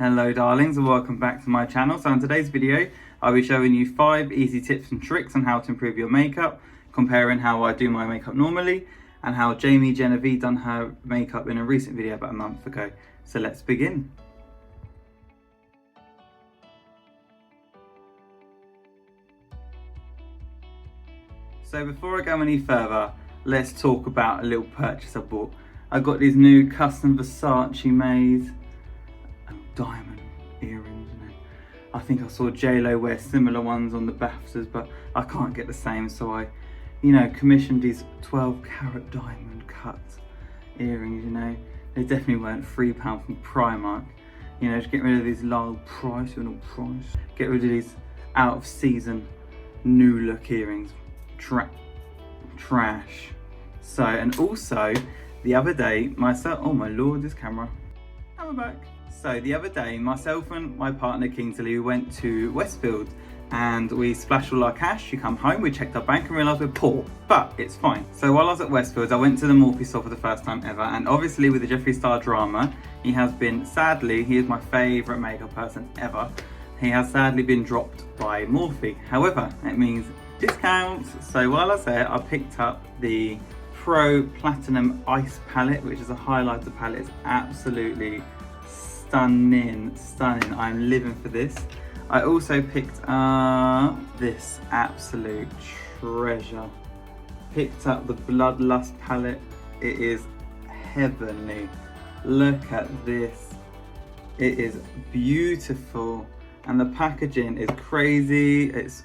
Hello darlings and welcome back to my channel. So in today's video I'll be showing you 5 easy tips and tricks on how to improve your makeup, comparing how I do my makeup normally and how Genevieve done her makeup in a recent video about a month ago. So let's begin. So before I go any further, let's talk about a little purchase I bought. I got these new custom Versace made diamond earrings. I think I saw J-Lo wear similar ones on the BAFTAs, but I can't get the same, so I, commissioned these 12 carat diamond cut earrings. They definitely weren't £3 from Primark. Just get rid of these low price, get rid of these out of season new look earrings. Trash. So, and also the other day myself, oh my lord, this camera, I'm back. So the other day myself and my partner Kingsley went to Westfield and we splashed all our cash. We come home, we checked our bank and realised we're poor, but it's fine. So while I was at Westfield, I went to the Morphe store for the first time ever, and obviously with the Jeffree Star drama, he has been, sadly, he is my favourite makeup person ever. He has sadly been dropped by Morphe. However, it means discounts. So while I was there, I picked up the Pro Platinum Ice palette, which is a highlighter palette. It's absolutely stunning. I'm living for this. I also picked up this absolute treasure. Picked up the Bloodlust palette. It is heavenly. Look at this. It is beautiful. And the packaging is crazy. It's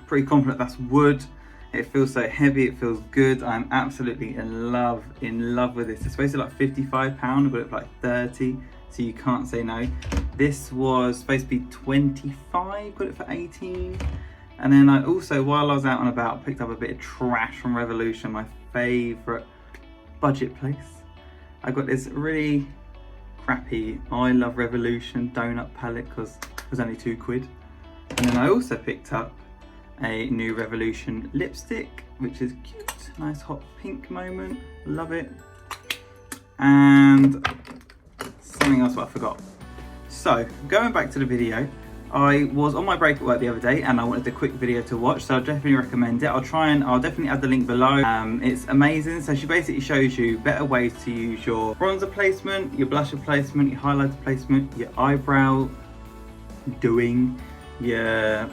pretty confident that's wood. It feels so heavy, it feels good. I'm absolutely in love with this. It's supposed to be like £55, I got it for like 30, so you can't say no. This was supposed to be 25, got it for 18. And then I also, while I was out and about, picked up a bit of trash from Revolution, my favourite budget place. I got this really crappy I Love Revolution donut palette because it was only £2. And then I also picked up a new Revolution lipstick, which is cute, nice hot pink moment, love it. And something else I forgot. So going back to the video, I was on my break at work the other day and I wanted a quick video to watch, so I definitely recommend it. I'll definitely add the link below. It's amazing. So she basically shows you better ways to use your bronzer placement, your blusher placement, your highlighter placement, your eyebrow doing, your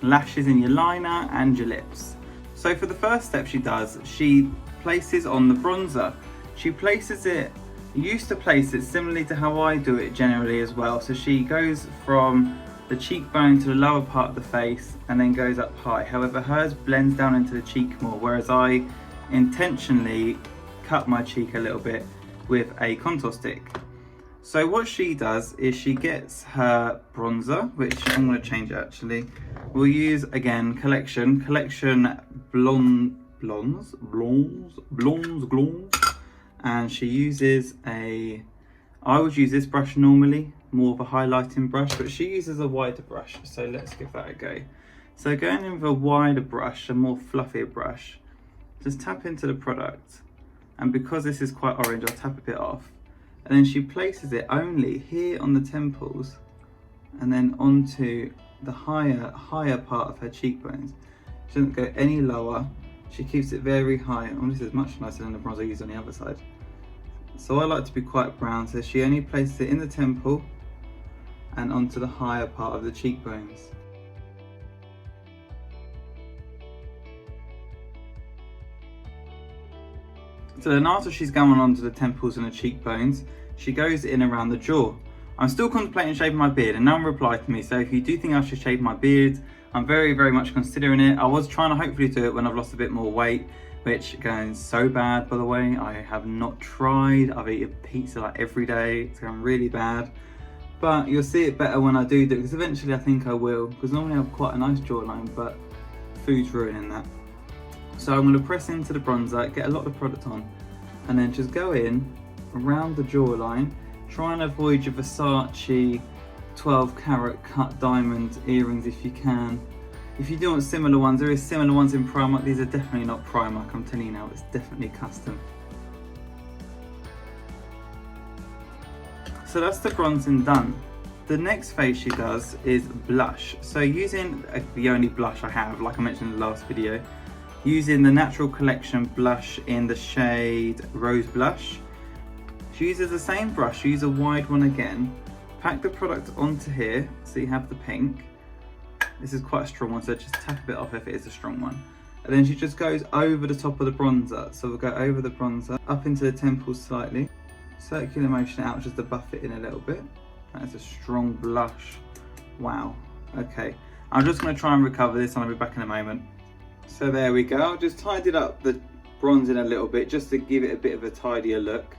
lashes in your liner and your lips. So for the first step she does, she places on the bronzer. She places it, used to place it similarly to how I do it generally as well. So she goes from the cheekbone to the lower part of the face and then goes up high. However, hers blends down into the cheek more, whereas I intentionally cut my cheek a little bit with a contour stick. So what she does is she gets her bronzer, which I'm going to change actually. We'll use again Collection Blondes, and she uses I would use this brush normally, more of a highlighting brush, but she uses a wider brush, so let's give that a go. So going in with a wider brush, a more fluffier brush, just tap into the product, and because this is quite orange, I'll tap a bit off. And then she places it only here on the temples and then onto the higher part of her cheekbones. She doesn't go any lower. She keeps it very high. Oh, this is much nicer than the bronzer I used on the other side. So I like to be quite brown, so she only places it in the temple and onto the higher part of the cheekbones. So then after she's gone onto the temples and the cheekbones, she goes in around the jaw. I'm still contemplating shaving my beard and no one replied to me, so if you do think I should shave my beard, I'm very much considering it. I was trying to hopefully do it when I've lost a bit more weight, which going so bad by the way. I have not tried. I've eaten pizza like every day. It's going really bad. But you'll see it better when I do it, because eventually I think I will, because normally I have quite a nice jawline, but food's ruining that. So I'm going to press into the bronzer, get a lot of product on, and then just go in around the jawline. Try and avoid your Versace 12 carat cut diamond earrings if you can. If you do want similar ones, there is similar ones in Primark. These are definitely not Primark, I'm telling you now, it's definitely custom. So that's the bronzing done. The next phase she does is blush. So using the only blush I have, like I mentioned in the last video, using the Natural Collection blush in the shade Rose Blush. She uses the same brush, use a wide one again, pack the product onto here, so you have the pink. This is quite a strong one, so just tap a bit off if it is a strong one. And then she just goes over the top of the bronzer. So we'll go over the bronzer, up into the temples slightly, circular motion out just to buff it in a little bit. That is a strong blush. Wow. Okay, I'm just going to try and recover this and I'll be back in a moment. So there we go. I've just tidied up the bronzing a little bit just to give it a bit of a tidier look.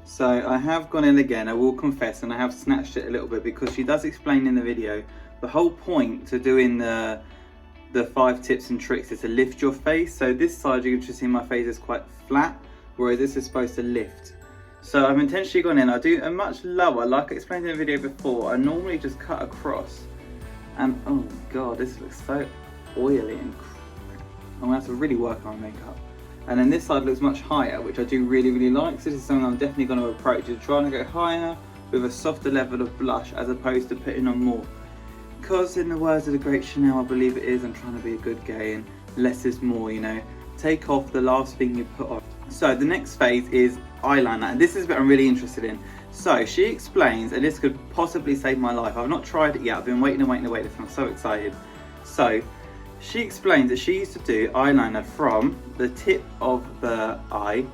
So I have gone in again, I will confess, and I have snatched it a little bit because she does explain in the video the whole point to doing the 5 tips and tricks is to lift your face. So this side you can just see my face is quite flat, whereas this is supposed to lift. So I've intentionally gone in, I do a much lower, like I explained in the video before, I normally just cut across. And oh my god, this looks so oily and I'm gonna have to really work on my makeup. And then this side looks much higher, which I do really like. So this is something I'm definitely going to approach, is trying to go higher with a softer level of blush as opposed to putting on more. Because in the words of the great Chanel, I believe it is, I'm trying to be a good gay and less is more, you know. Take off the last thing you put on. So the next phase is eyeliner, and this is what I'm really interested in. So she explains, and this could possibly save my life. I've not tried it yet, I've been waiting. I'm so excited. So she explains that she used to do eyeliner from the tip of the eye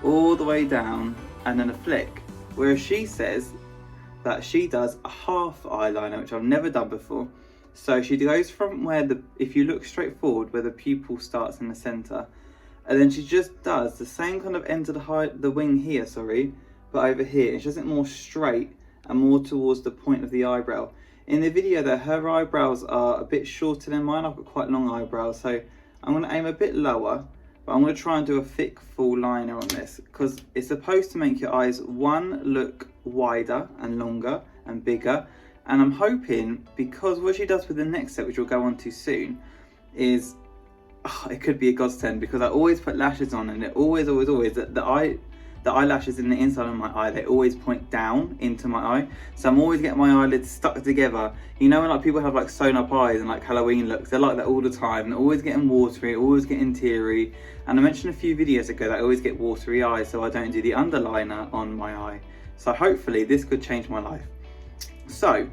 all the way down and then a flick. Whereas she says that she does a half eyeliner, which I've never done before. So she goes from where if you look straight forward, where the pupil starts in the center, and then she just does the same kind of end of the wing here, but over here. And she does it more straight and more towards the point of the eyebrow. In the video though, her eyebrows are a bit shorter than mine. I've got quite long eyebrows, so I'm going to aim a bit lower, but I'm going to try and do a thick full liner on this because it's supposed to make your eyes, one, look wider and longer and bigger. And I'm hoping, because what she does with the next step, which we'll go on to soon, is it could be a godsend, because I always put lashes on and it always the eyelashes in the inside of my eye, they always point down into my eye. So I'm always getting my eyelids stuck together. You know when like people have like sewn up eyes and like Halloween looks, they're like that all the time. And they're always getting watery, always getting teary. And I mentioned a few videos ago that I always get watery eyes, so I don't do the underliner on my eye. So hopefully this could change my life. So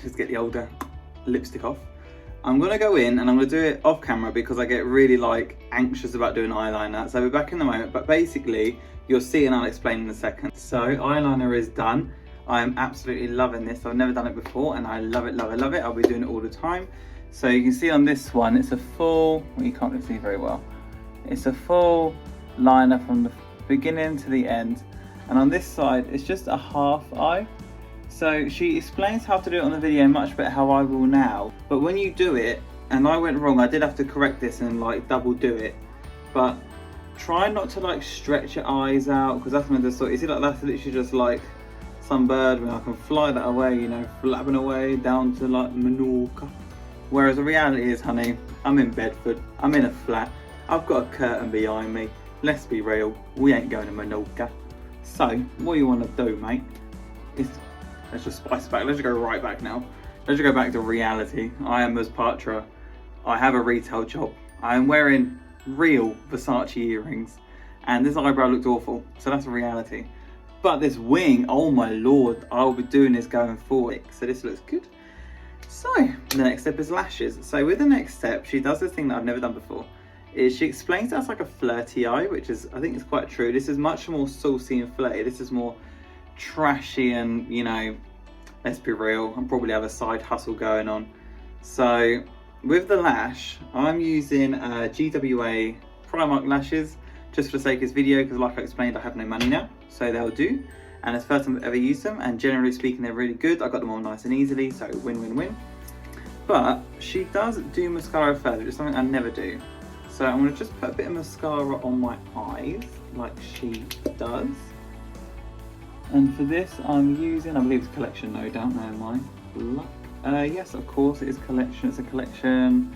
let's get the older lipstick off. I'm gonna go in and I'm gonna do it off camera because I get really like anxious about doing eyeliner. So we're back in a moment, but basically you'll see and I'll explain in a second. So eyeliner is done. I am absolutely loving this. I've never done it before and I love it, love it, love it. I'll be doing it all the time. So you can see on this one, it's a full, well, you can't really see very well. It's a full liner from the beginning to the end. And on this side, it's just a half eye. So she explains how to do it on the video much better how I will now. But when you do it, and I went wrong, I did have to correct this and like double do it. But try not to like stretch your eyes out, because that's meant to sort. You see, like that's literally just like some bird when I can fly that away, you know, flapping away down to like Menorca. Whereas the reality is, honey, I'm in Bedford, I'm in a flat, I've got a curtain behind me. Let's be real, we ain't going to Menorca. So what you want to do, mate, is let's just spice back. Let's just go right back now. Let's just go back to reality. I am Ms. Patra. I have a retail job. I am wearing real Versace earrings and this eyebrow looked awful, so that's a reality. But this wing, oh my lord, I'll be doing this going forward, so this looks good. So the next step is lashes. So with the next step, she does this thing that I've never done before, is she explains that's like a flirty eye, which is, I think it's quite true. This is much more saucy and flirty. This is more trashy and, you know, let's be real, I probably have a side hustle going on. So with the lash, I'm using GWA Primark lashes just for the sake of this video, because like I explained, I have no money now, so they'll do. And it's the first time I've ever used them, and generally speaking they're really good. I got them all nice and easily, so win-win-win. But she does do mascara first, which is something I never do. So I'm going to just put a bit of mascara on my eyes like she does. And for this I'm using, I believe it's Collection, no doubt, no my luck. Yes, of course it is Collection. It's a Collection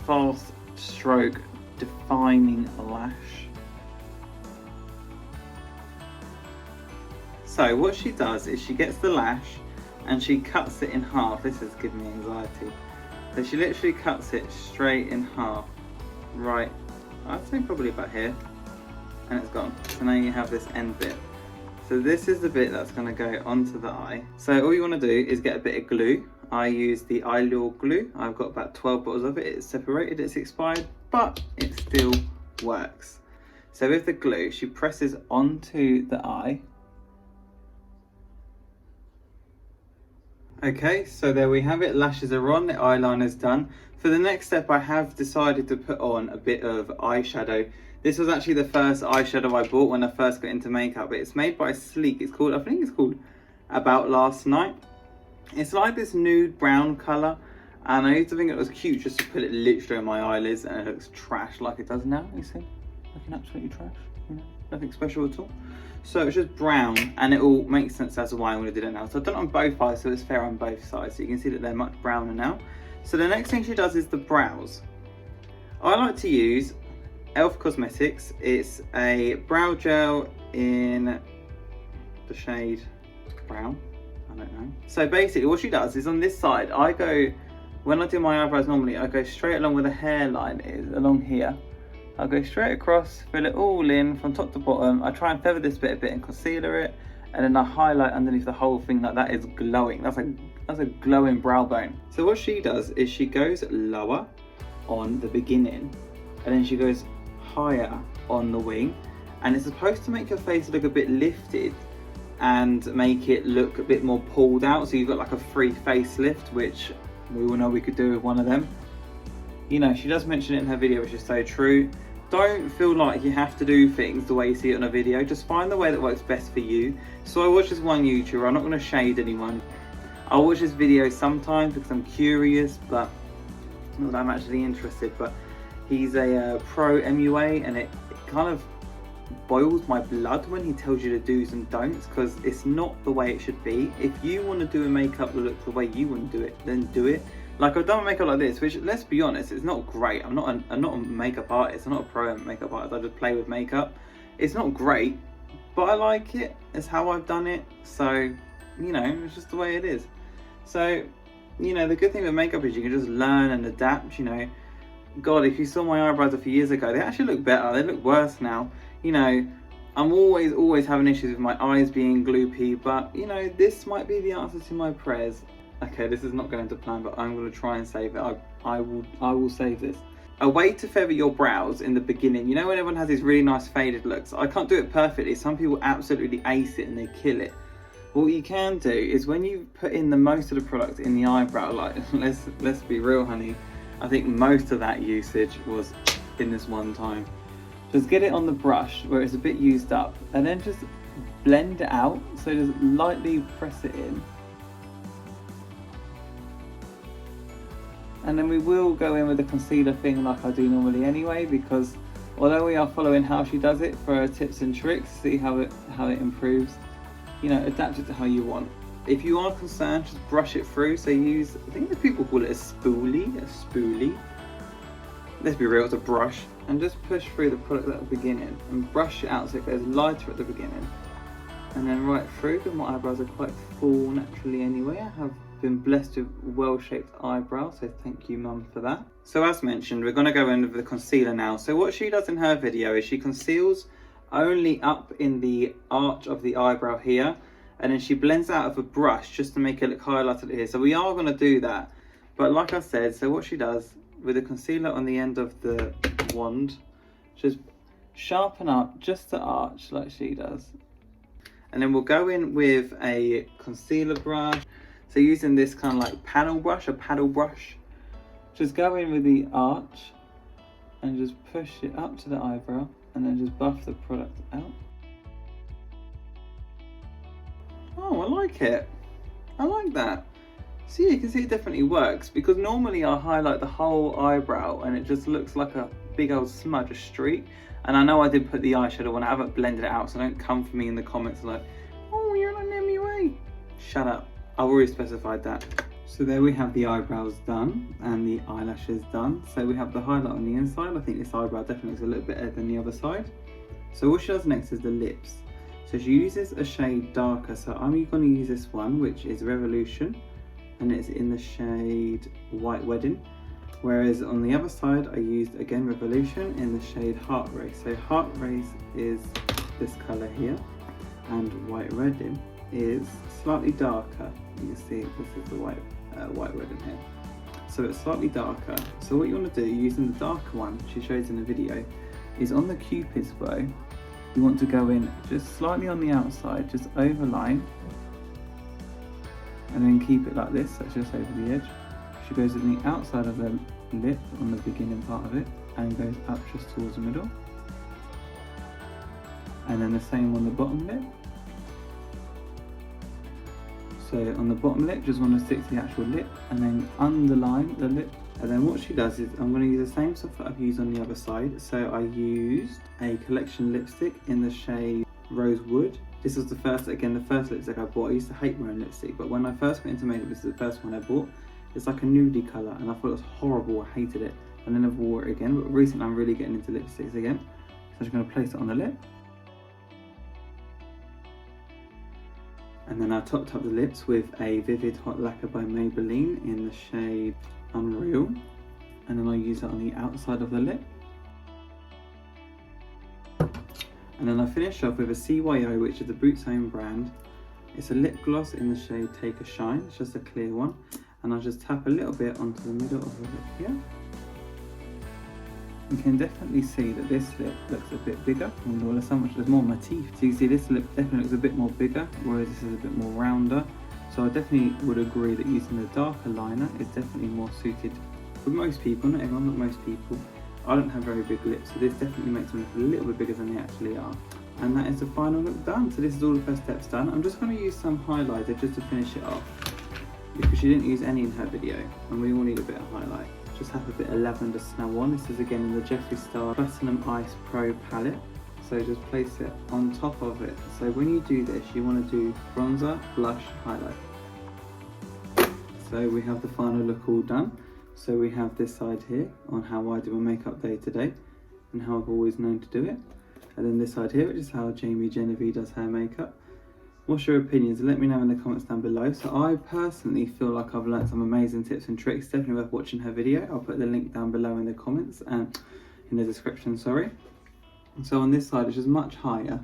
Fast Stroke Defining Lash. So what she does is she gets the lash and she cuts it in half. This has given me anxiety. So she literally cuts it straight in half. Right, I'd say probably about here. And it's gone. So now you have this end bit. So this is the bit that's going to go onto the eye. So all you want to do is get a bit of glue. I use the Eyelure glue. I've got about 12 bottles of it. It's separated, it's expired, but it still works. So with the glue, she presses onto the eye. Okay, so there we have it. Lashes are on, the eyeliner's done. For the next step, I have decided to put on a bit of eyeshadow. This was actually the first eyeshadow I bought when I first got into makeup. It's made by Sleek. It's called, I think it's called About Last Night. It's like this nude brown colour, and I used to think it was cute just to put it literally on my eyelids, and it looks trash like it does now, you see? Looking absolutely trash, you know? Nothing special at all. So it's just brown, and it all makes sense as to why I'm going to do it now. So I've done it on both eyes, so it's fair on both sides. So you can see that they're much browner now. So the next thing she does is the brows. I like to use Elf Cosmetics. It's a brow gel in the shade brown. I don't know. So basically what she does is on this side, when I do my eyebrows normally, I go straight along where the hairline is, along here. I'll go straight across, fill it all in from top to bottom. I try and feather this bit a bit and concealer it, and then I highlight underneath the whole thing like that. Is glowing. That's a glowing brow bone. So what she does is she goes lower on the beginning, and then she goes higher on the wing, and it's supposed to make your face look a bit lifted and make it look a bit more pulled out, so you've got like a free facelift, which we all know we could do with one of them. You know, she does mention it in her video, which is so true. Don't feel like you have to do things the way you see it on a video. Just find the way that works best for you. So I watch this one YouTuber. I'm not going to shade anyone. I'll watch this video sometimes because I'm curious, but not that I'm actually interested. But he's a pro MUA, and it kind of boils my blood when he tells you to do's and don'ts, because it's not the way it should be. If you want to do a makeup that looks the way you want to do it, then do it. Like, I've done a makeup like this, which, let's be honest, it's not great. I'm not a makeup artist. I'm not a pro makeup artist. I just play with makeup. It's not great, but I like it. It's how I've done it. So, you know, it's just the way it is. So, you know, the good thing with makeup is you can just learn and adapt, you know. God, if you saw my eyebrows a few years ago, they actually look better. They look worse now. You know, I'm always having issues with my eyes being gloopy, but, you know, this might be the answer to my prayers. Okay, this is not going to plan, but I'm going to try and save it. I will save this. A way to feather your brows in the beginning. You know when everyone has these really nice faded looks? I can't do it perfectly. Some people absolutely ace it and they kill it. What you can do is when you put in the most of the product in the eyebrow, like, let's be real, honey. I think most of that usage was in this one time. Just get it on the brush where it's a bit used up, and then just blend it out. So just lightly press it in. And then we will go in with the concealer thing like I do normally anyway, because although we are following how she does it for her tips and tricks, see how it improves, you know, adapt it to how you want. If you are concerned, just brush it through. So use, I think the people call it a spoolie. Let's be real, it's a brush. And just push through the product at the beginning and brush it out so it goes lighter at the beginning. And then right through, because my eyebrows are quite full naturally anyway. I have been blessed with well-shaped eyebrows, so thank you, Mum, for that. So as mentioned, we're going to go in with the concealer now. So what she does in her video is she conceals only up in the arch of the eyebrow here, and then she blends out of a brush just to make it look highlighted here. So we are going to do that, but like I said, so what she does with the concealer on the end of the wand, just sharpen up just the arch like she does. And then we'll go in with a concealer brush. So using this kind of like paddle brush, just go in with the arch and just push it up to the eyebrow, and then just buff the product out. Oh, I like it. I like that. See, you can see it definitely works, because normally I highlight the whole eyebrow and it just looks like a big old smudge, a streak. And I know I did put the eyeshadow on, I haven't blended it out, so don't come for me in the comments like, oh, you're an MUA. Shut up. I've already specified that. So there we have the eyebrows done and the eyelashes done. So we have the highlight on the inside. I think this eyebrow definitely looks a little bit better than the other side. So what she does next is the lips. So So she uses a shade darker, so I'm going to use this one, which is Revolution, and it's in the shade White Wedding. Whereas on the other side I used again Revolution in the shade Heart Race. So Heart Race is this colour here, and White Wedding is slightly darker. You can see this is the White Wedding here. So it's slightly darker. So what you want to do using the darker one she shows in the video is on the Cupid's bow, you want to go in just slightly on the outside, just overline, and then keep it like this, so it's just over the edge. She goes on the outside of the lip on the beginning part of it and goes up just towards the middle. And then the same on the bottom lip. So on the bottom lip, just want to stick to the actual lip and then underline the lip. And then what she does is, I'm going to use the same stuff that I've used on the other side. So I used a collection lipstick in the shade Rosewood. This was the first lipstick I bought. I used to hate wearing lipstick, but when I first went into makeup, this is the first one I bought. It's like a nudie colour and I thought it was horrible, I hated it. And I never wore it again, but recently I'm really getting into lipsticks again. So I'm just going to place it on the lip. And then I topped up the lips with a Vivid Hot Lacquer by Maybelline in the shade Unreal. And then I use it on the outside of the lip. And then I finish off with a CYO, which is the Boots own brand. It's a lip gloss in the shade Take a Shine, it's just a clear one. And I'll just tap a little bit onto the middle of the lip here. You can definitely see that this lip looks a bit bigger, and there's more on my teeth. So you can see this lip definitely looks a bit more bigger, whereas this is a bit more rounder. So I definitely would agree that using the darker liner is definitely more suited for most people, not everyone, but most people. I don't have very big lips, so this definitely makes them look a little bit bigger than they actually are. And that is the final look done. So this is all the first steps done. I'm just going to use some highlighter just to finish it off, because she didn't use any in her video, and we all need a bit of highlight. Just have a bit of lavender snow on. This is again in the Jeffree Star Platinum Ice Pro palette. So just place it on top of it. So when you do this, you want to do bronzer, blush, highlight. So we have the final look all done. So we have this side here on how I do my makeup day to day and how I've always known to do it. And then this side here, which is how Genevieve does her makeup. What's your opinions? Let me know in the comments down below. So I personally feel like I've learned some amazing tips and tricks. Definitely worth watching her video. I'll put the link down below in the comments and in the description, sorry. So on this side, it's just much higher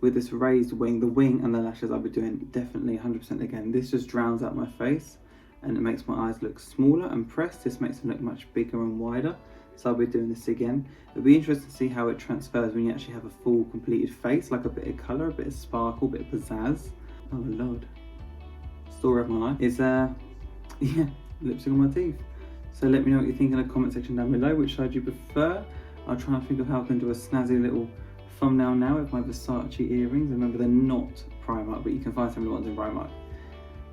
with this raised wing. The wing and the lashes I'll be doing definitely 100% again. This just drowns out my face and it makes my eyes look smaller and pressed. This makes them look much bigger and wider. So I'll be doing this again. It'll be interesting to see how it transfers when you actually have a full completed face, like a bit of colour, a bit of sparkle, a bit of pizzazz. Oh lord. Story of my life is yeah, lipstick on my teeth. So let me know what you think in the comment section down below, which side you prefer. I'll try and think of how I can do a snazzy little thumbnail now with my Versace earrings. Remember, they're not Primark, but you can find some of the ones in Primark.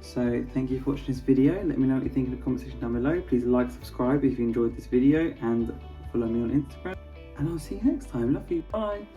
So thank you for watching this video. Let me know what you think in the comment section down below. Please like, subscribe if you enjoyed this video, and follow me on Instagram. And I'll see you next time. Love you. Bye.